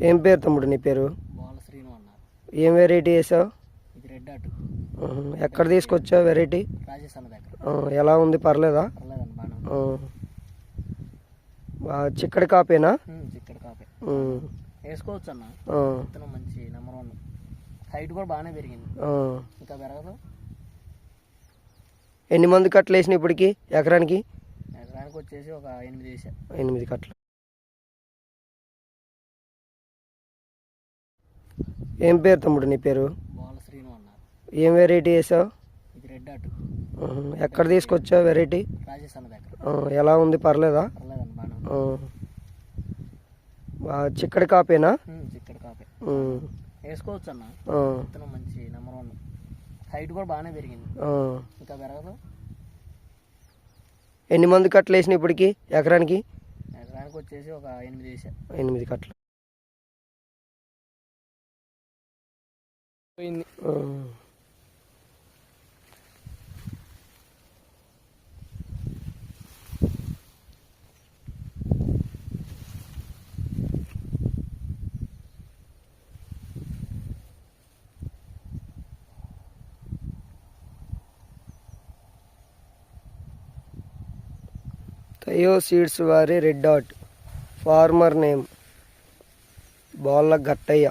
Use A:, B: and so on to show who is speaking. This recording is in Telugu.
A: ఏం పేరు తమ్ముడు నీ పేరు?
B: బాల శ్రీను అన్నారు.
A: ఏం వెరైటీ వేసావు?
B: ఇది రెడ్ అటు.
A: ఎక్కడ తీసుకొచ్చావు వెరైటీ?
B: రాజేష్ అన్న దగ్గర.
A: ఎలా ఉంది, పర్లేదా?
B: పర్లేదండి, బాగానే
A: చిక్కడి కాపేనా?
B: చిక్కడి కాపే వేసుకోవచ్చు అన్న. విత్తనం మంచి నెంబర్ 1. హైట్ కూడా బాగానే పెరిగింది, ఇంకా పెరగదు.
A: ఎన్ని మంది కట్టలు వేసినాయి ఇప్పటికి ఎకరానికి?
B: ఎకరానికి వచ్చేసి ఒక 8 వేసా.
A: 8 కట్టలు. ఏం పేరు తమ్ముడు నీ పేరు?
B: బాల శ్రీను అన్నారు.
A: ఏం వెరైటీ వేసావు?
B: ఇది రెడ్ అటు.
A: ఎక్కడ తీసుకొచ్చావు వెరైటీ?
B: రాజేష్ అన్న దగ్గర.
A: ఎలా ఉంది, పర్లేదా?
B: పర్లేదండి, బాగానే
A: చిక్కడి కాపేనా?
B: చిక్కడి కాపే వేసుకోవచ్చు అన్న. విత్తనం మంచి నెంబర్ 1. హైట్ కూడా బాగానే పెరిగింది, ఇంకా పెరగదు.
A: ఎన్ని మంది కట్టలు వేసినాయి ఇప్పటికి ఎకరానికి?
B: ఎకరానికి వచ్చేసి ఒక 8 వేసా.
A: 8 కట్టలు. తయో సీడ్స్ వారి రెడ్ డాట్. ఫార్మర్ నేమ్ బాల గట్టయ్య.